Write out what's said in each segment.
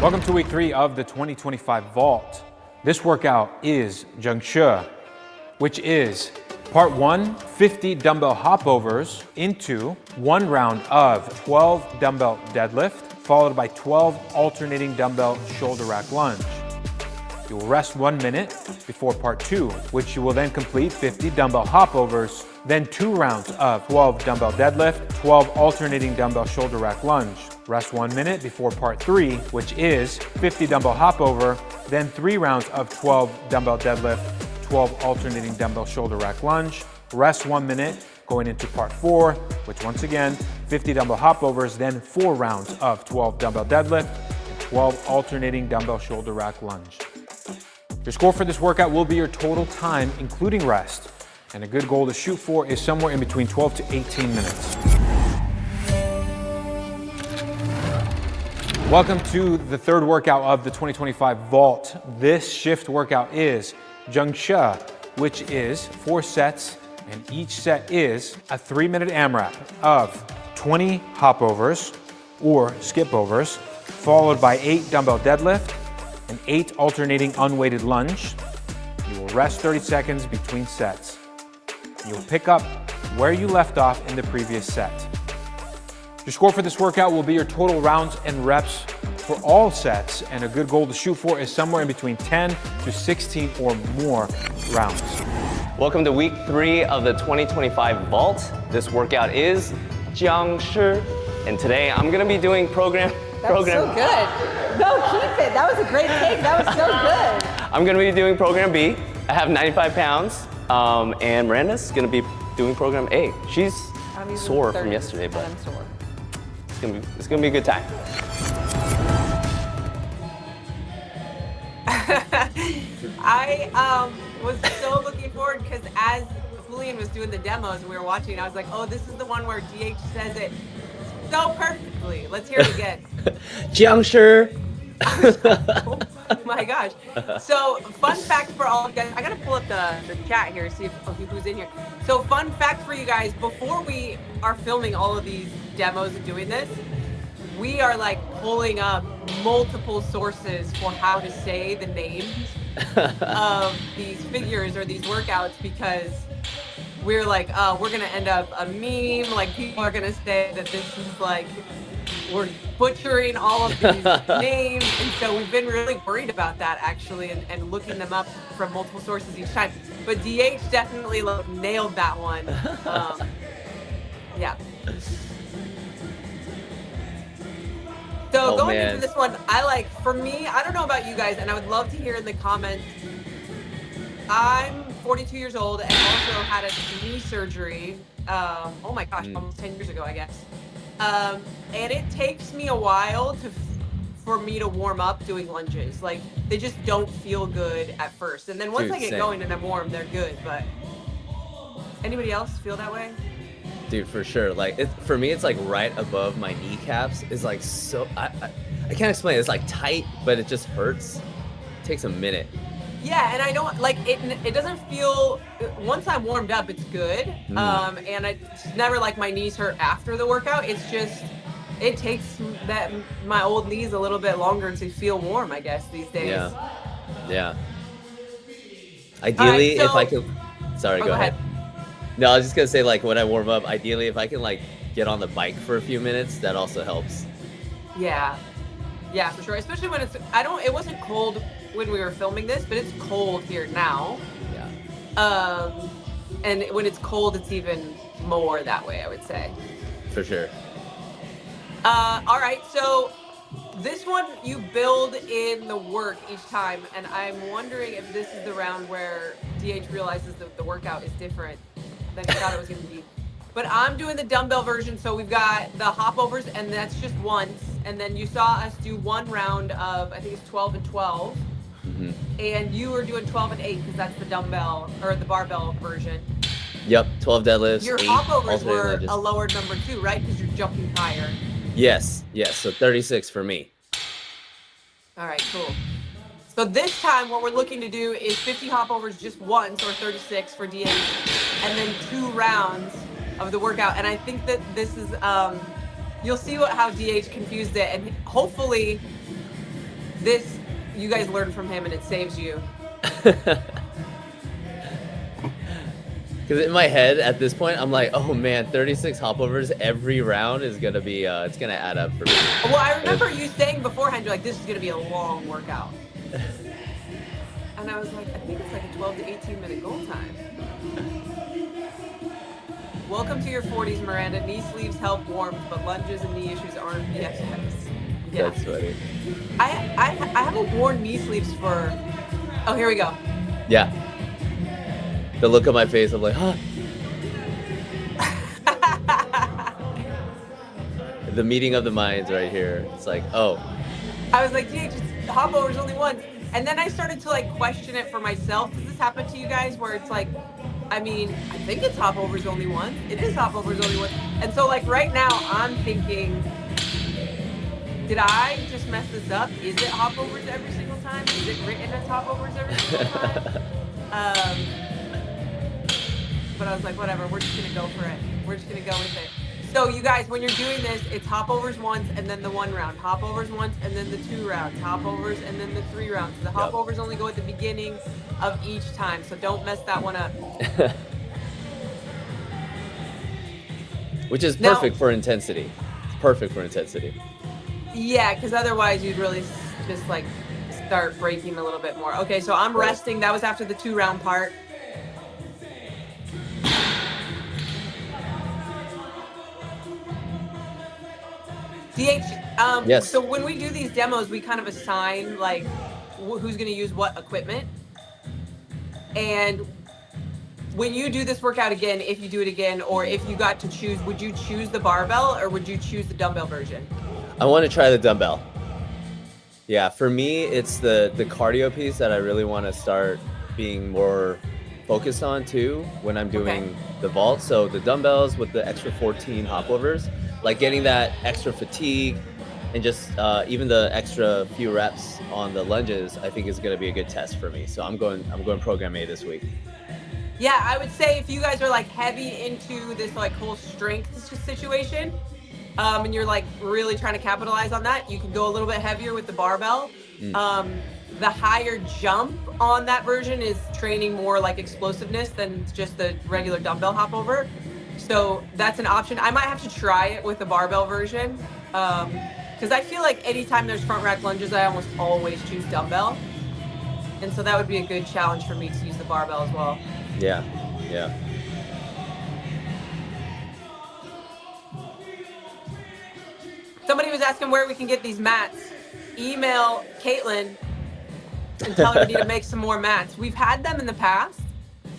Welcome to week 3 of the 2025 Vault. This workout is JIANGSHI, which is part 1, 50 dumbbell hopovers into 1 round of 12 dumbbell deadlift, followed by 12 alternating dumbbell shoulder rack lunge. You will rest 1 minute before part 2, which you will then complete 50 dumbbell hopovers, then 2 rounds of 12 dumbbell deadlift, 12 alternating dumbbell shoulder rack lunge. Rest 1 minute before part 3, which is 50 dumbbell hopover, then 3 rounds of 12 dumbbell deadlift, 12 alternating dumbbell shoulder rack lunge. Rest 1 minute going into part 4, which once again, 50 dumbbell hopovers, then 4 rounds of 12 dumbbell deadlift, and 12 alternating dumbbell shoulder rack lunge. Your score for this workout will be your total time, including rest. And a good goal to shoot for is somewhere in between 12 to 18 minutes. Welcome to the third workout of the 2025 Vault. This shift workout is JIANGSHI, which is 4 sets, and each set is a 3-minute AMRAP of 20 hopovers or skipovers, followed by 8 dumbbell deadlift and 8 alternating unweighted lunge. You will rest 30 seconds between sets. You'll pick up where you left off in the previous set. Your score for this workout will be your total rounds and reps for all sets, and a good goal to shoot for is somewhere in between 10 to 16 or more rounds. Welcome to week 3 of the 2025 Vault. This workout is JIANGSHI, and today I'm gonna be doing program. So good. No, keep it. That was a great take. That was so good. I'm gonna be doing program B. I have 95 pounds, and Miranda's gonna be doing program A. She's sore from yesterday, but I'm sore. It's gonna be a good time. I was so looking forward because as Julian was doing the demos and we were watching, I was like, oh, this is the one where DH says it so perfectly. Let's hear it again. JIANGSHI. Oh my gosh. So fun fact for all of you guys, I gotta pull up the chat here, see who's in here. So fun fact for you guys, before we are filming all of these demos and doing this, we are like pulling up multiple sources for how to say the names of these figures or these workouts, because we're like, we're gonna end up a meme, like people are gonna say that this is like, we're butchering all of these names, and so we've been really worried about that actually, and looking them up from multiple sources each time. But DH definitely like nailed that one. Yeah. So going into this one, for me, I don't know about you guys, and I would love to hear in the comments. I'm 42 years old and also had a knee surgery. Oh my gosh, almost 10 years ago, I guess. And it takes me a while for me to warm up doing lunges. Like, they just don't feel good at first. And then once I get going and I'm warm, they're good. But anybody else feel that way? Dude, for sure. Like, for me, it's like right above my kneecaps. Is like so. I can't explain. It's like tight, but it just hurts. It takes a minute. Yeah, and I don't like it. It doesn't feel. Once I'm warmed up, it's good. And it's never like my knees hurt after the workout. It's just it takes my old knees a little bit longer to feel warm, I guess, these days. Yeah. Ideally, right, so, if I could. Sorry, go ahead. No, I was just gonna say, like, when I warm up, ideally, if I can like get on the bike for a few minutes, that also helps. Yeah, for sure. Especially when it's. It wasn't cold when we were filming this, but it's cold here now. Yeah. And when it's cold, it's even more that way, I would say. For sure. All right, so this one you build in the work each time, and I'm wondering if this is the round where DH realizes that the workout is different than he thought it was going to be. But I'm doing the dumbbell version, so we've got the hopovers, and that's just once. And then you saw us do 1 round of, I think it's 12 and 12. Mm-hmm. And you were doing 12 and 8 because that's the dumbbell or the barbell version. Yep, 12 deadlifts. Your 8 hopovers were lunges. a lower number too, right? Because you're jumping higher. Yes. So 36 for me. All right, cool. So this time what we're looking to do is 50 hopovers just once, or 36 for DH, and then 2 rounds of the workout. And I think that this is, you'll see how DH confused it, and hopefully this, you guys learn from him and it saves you. Because in my head at this point, I'm like, oh man, 36 hopovers every round is gonna be, it's gonna add up for me. Well, I remember you saying beforehand, you're like, this is gonna be a long workout. And I was like, I think it's like a 12 to 18 minute goal time. Welcome to your 40s, Miranda. Knee sleeves help warmth, but lunges and knee issues aren't. Yes. Yeah. That's funny. I haven't worn knee sleeves for. Oh, here we go. Yeah. The look on my face, I'm like, huh. The meeting of the minds right here. It's like, oh. I was like, gee, just hopovers only once. And then I started to like question it for myself. Does this happen to you guys where it's like, I mean, I think it's hopovers only once. It is hopovers only once. And so like right now I'm thinking, did I just mess this up? Is it hopovers every single time? Is it written as hopovers every single time? But I was like, whatever, we're just gonna go for it. We're just gonna go with it. So you guys, when you're doing this, it's hopovers once and then the 1 round, hopovers once and then the 2 rounds, hopovers and then the 3 rounds. The hopovers only go at the beginning of each time, so don't mess that one up. Which is perfect for intensity. It's perfect for intensity. Yeah, because otherwise you'd really just like start breaking a little bit more. Okay, so I'm resting. That was after the 2 round part. DH, yes. So when we do these demos, we kind of assign like who's going to use what equipment. And when you do this workout again, if you do it again, or if you got to choose, would you choose the barbell or would you choose the dumbbell version? I want to try the dumbbell. Yeah, for me, it's the cardio piece that I really want to start being more focused on too when I'm doing the vault. So the dumbbells with the extra 14 hopovers, like getting that extra fatigue and just even the extra few reps on the lunges, I think is going to be a good test for me. So I'm going program A this week. Yeah, I would say if you guys are like heavy into this like whole strength situation, and you're like really trying to capitalize on that, you can go a little bit heavier with the barbell. The higher jump on that version is training more like explosiveness than just the regular dumbbell hop over. So that's an option. I might have to try it with the barbell version. Because I feel like anytime there's front rack lunges, I almost always choose dumbbell. And so that would be a good challenge for me to use the barbell as well. Yeah. Somebody was asking where we can get these mats. Email Caitlin and tell her we need to make some more mats. We've had them in the past.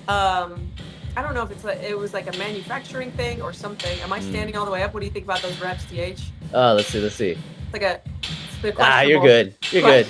I don't know if it was like a manufacturing thing or something. Am I standing all the way up? What do you think about those reps, DH? Let's see. It's the You're good. You're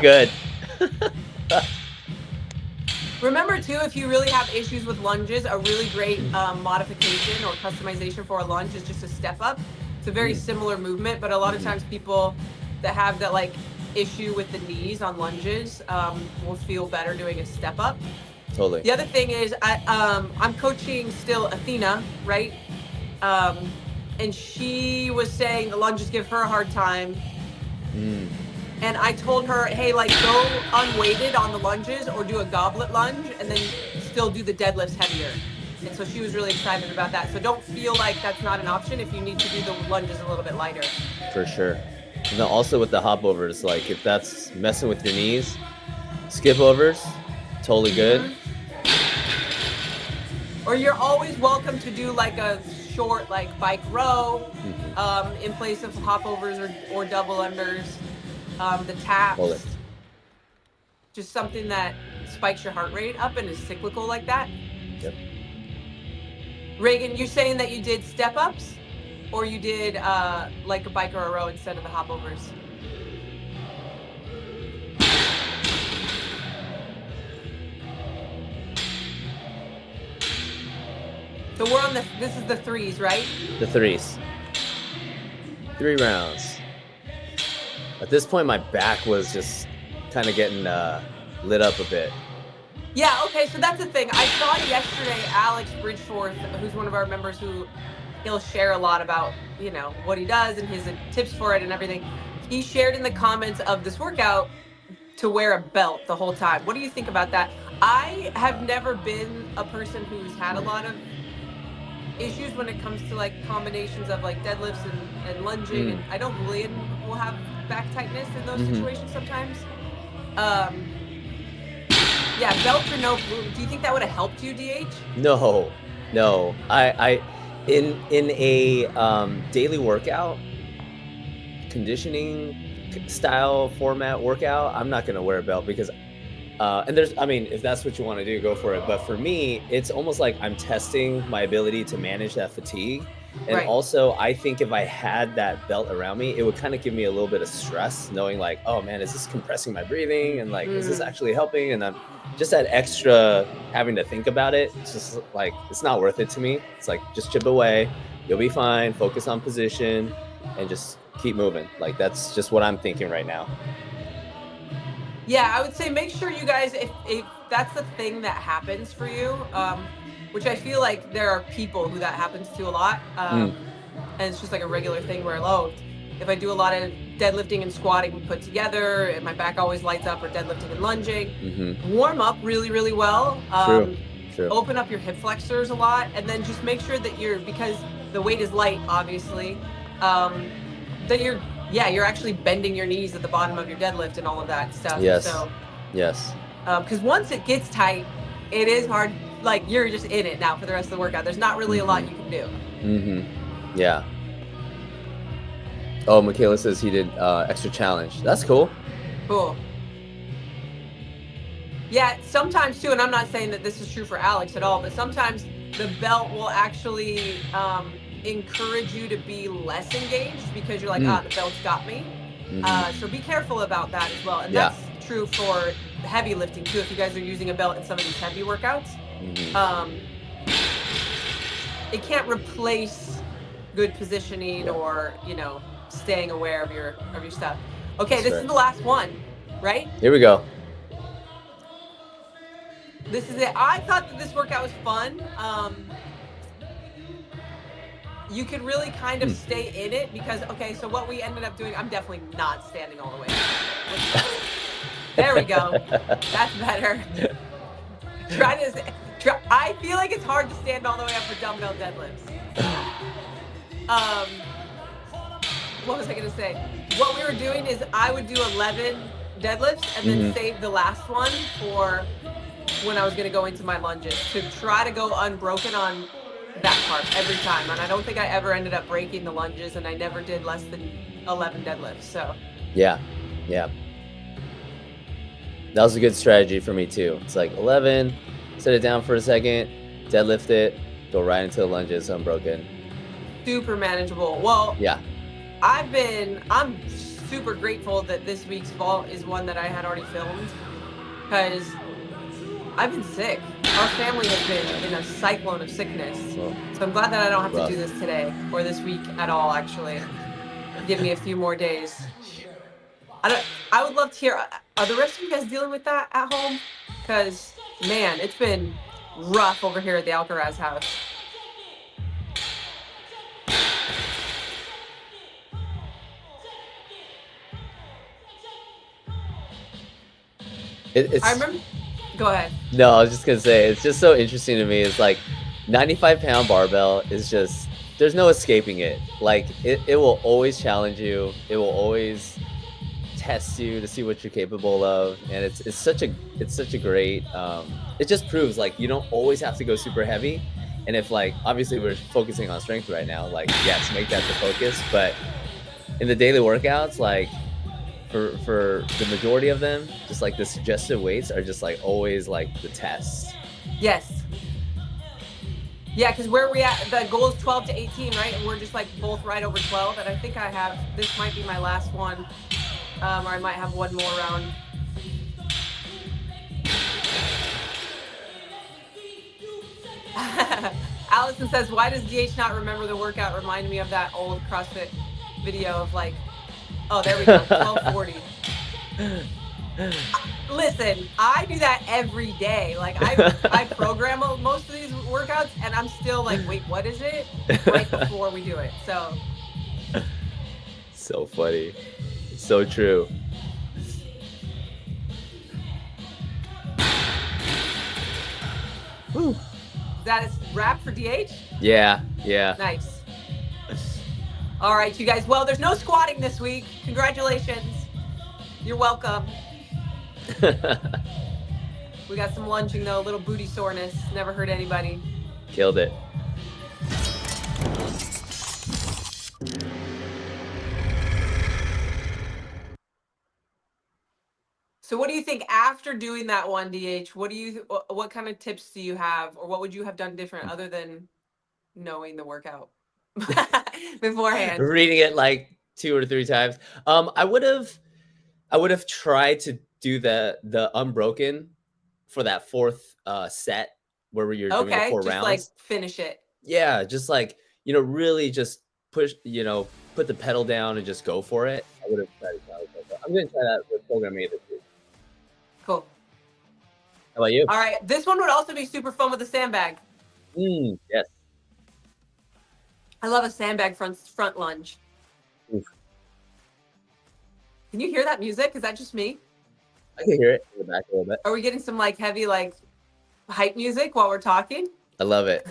good. Remember too, if you really have issues with lunges, a really great modification or customization for a lunge is just a step up. It's a very similar movement, but a lot of times people that have that like issue with the knees on lunges will feel better doing a step up. Totally. The other thing is I'm coaching still Athena, right? And she was saying the lunges give her a hard time. And I told her, hey, like go unweighted on the lunges or do a goblet lunge and then still do the deadlifts heavier. And so she was really excited about that. So don't feel like that's not an option if you need to do the lunges a little bit lighter. For sure. And then also with the hopovers, like if that's messing with your knees, skip overs, totally good. Or you're always welcome to do like a short like bike row in place of hopovers or double unders. The taps, just something that spikes your heart rate up and is cyclical like that. Yep. Reagan, you're saying that you did step ups or you did like a bike or a row instead of the hopovers? So we're on this is the 3s, right? The 3s. 3 rounds. At this point, my back was just kind of getting lit up a bit. Yeah, okay, so that's the thing. I saw yesterday Alex Bridgeforth, who's one of our members who he'll share a lot about, what he does and his tips for it and everything. he shared in the comments of this workout to wear a belt the whole time. What do you think about that? I have never been a person who's had a lot of issues when it comes to like combinations of like deadlifts and lunging, and I know Julian will have back tightness in those situations sometimes. Yeah, belt or no, do you think that would have helped you, DH? No. I in a daily workout, conditioning style format workout, I'm not gonna wear a belt because and there's, I mean, if that's what you want to do, go for it. But for me, it's almost like I'm testing my ability to manage that fatigue. And also, I think if I had that belt around me, it would kind of give me a little bit of stress, knowing like, oh man, is this compressing my breathing? And like, is this actually helping? And I'm just that extra having to think about it. It's just like, it's not worth it to me. It's like, just chip away. You'll be fine. Focus on position and just keep moving. Like, that's just what I'm thinking right now. Yeah, I would say make sure you guys, if that's the thing that happens for you, which I feel like there are people who that happens to a lot, and it's just like a regular thing where, oh, if I do a lot of deadlifting and squatting put together, and my back always lights up, or deadlifting and lunging, warm up really, really well. True. Open up your hip flexors a lot, and then just make sure that because the weight is light, obviously, that you're actually bending your knees at the bottom of your deadlift and all of that stuff. Yes. So, yes. Because once it gets tight, it is hard. Like, you're just in it now for the rest of the workout. There's not really a lot you can do. Yeah. Oh, Michaela says he did extra challenge. That's cool. Cool. Yeah, sometimes too, and I'm not saying that this is true for Alex at all, but sometimes the belt will actually encourage you to be less engaged because you're like, the belt's got me. So be careful about that as well. And that's true for heavy lifting too. If you guys are using a belt in some of these heavy workouts, it can't replace good positioning or, staying aware of your stuff. Okay, this is the last one, right? Here we go. This is it. I thought that this workout was fun. You could really kind of stay in it because, okay, so what we ended up doing, I'm definitely not standing all the way up. There we go. That's better. I feel like it's hard to stand all the way up for dumbbell deadlifts. What was I going to say? What we were doing is I would do 11 deadlifts and then save the last one for when I was going to go into my lunges to try to go unbroken on that part every time. And I don't think I ever ended up breaking the lunges, and I never did less than 11 deadlifts. So yeah. That was a good strategy for me too. It's like 11, set it down for a second, deadlift it, go right into the lunges unbroken. Super manageable. Well, yeah. I'm super grateful that this week's vault is one that I had already filmed because I've been sick. Our family has been in a cyclone of sickness. So I'm glad that I don't have to do this today or this week at all, actually. Give me a few more days. I would love to hear, are the rest of you guys dealing with that at home? Because, man, it's been rough over here at the Alcaraz house. I remember. Go ahead. No, I was just gonna say, it's just so interesting to me. It's like 95-pound barbell is just, there's no escaping it. Like it will always challenge you. It will always test you to see what you're capable of. And it's such a great, it just proves like you don't always have to go super heavy. And if like, obviously we're focusing on strength right now, like yes, make that the focus. But in the daily workouts, like, for the majority of them, just like the suggested weights are just like always like the test. Yes. Yeah, because where we at, the goal is 12 to 18, right? And we're just like both right over 12. And I think this might be my last one, or I might have one more round. Allison says, why does DH not remember the workout? Reminded me of that old CrossFit video of like, oh, there we go, 1240. Listen, I do that every day. Like I program most of these workouts and I'm still like, wait, what is it? Right before we do it. So funny. So true. Is that a wrap for DH? Yeah. Nice. All right, you guys. Well, there's no squatting this week. Congratulations. You're welcome. We got some lunging though, a little booty soreness. Never hurt anybody. Killed it. So what do you think after doing that one, DH? What kind of tips do you have, or what would you have done different other than knowing the workout beforehand? Reading it like 2 or 3 times. I would have tried to do the unbroken for that 4th set where you're doing the 4 just rounds. like finish it. Yeah, just like, really just push, put the pedal down and just go for it. I would have tried to challenge myself. I'm going to try that with program A this week. Cool. How about you? All right. This one would also be super fun with a sandbag. Yes. I love a sandbag front lunge. Oof. Can you hear that music? Is that just me? I can hear it in the back a little bit. Are we getting some like heavy like hype music while we're talking? I love it.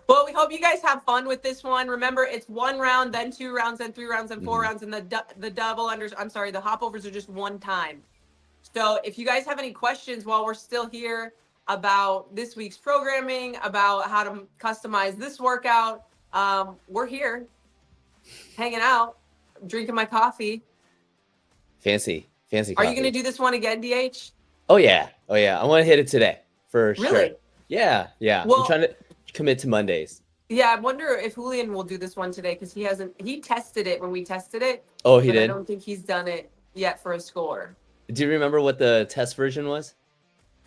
Well, we hope you guys have fun with this one. Remember, it's 1 round, then 2 rounds, then 3 rounds, then 4 rounds, and the hopovers are just 1 time. So if you guys have any questions while we're still here about this week's programming, about how to customize this workout, we're here hanging out, drinking my coffee. Fancy coffee. Are you going to do this one again, DH? Oh yeah. I want to hit it today for sure. Really? Yeah. Well, I'm trying to commit to Mondays. Yeah, I wonder if Julian will do this one today because he tested it when we tested it. Oh, he did? I don't think he's done it yet for a score. Do you remember what the test version was?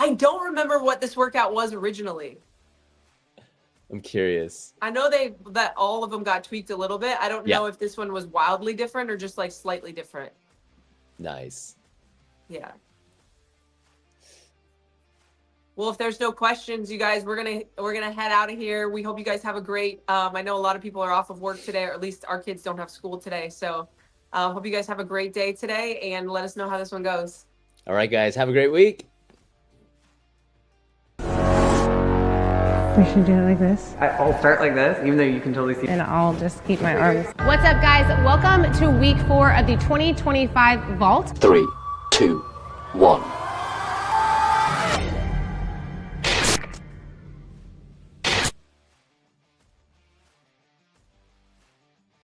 I don't remember what this workout was originally. I'm curious. I know that all of them got tweaked a little bit. I don't know if this one was wildly different or just like slightly different. Nice. Yeah. Well, if there's no questions, you guys, we're gonna head out of here. We hope you guys have a great. I know a lot of people are off of work today, or at least our kids don't have school today. So, hope you guys have a great day today, and let us know how this one goes. All right, guys, have a great week. We should do it like this. I'll start like this, even though you can totally see. And I'll just keep my arms. What's up, guys? Welcome to week 4 of the 2025 Vault. 3, 2, 1.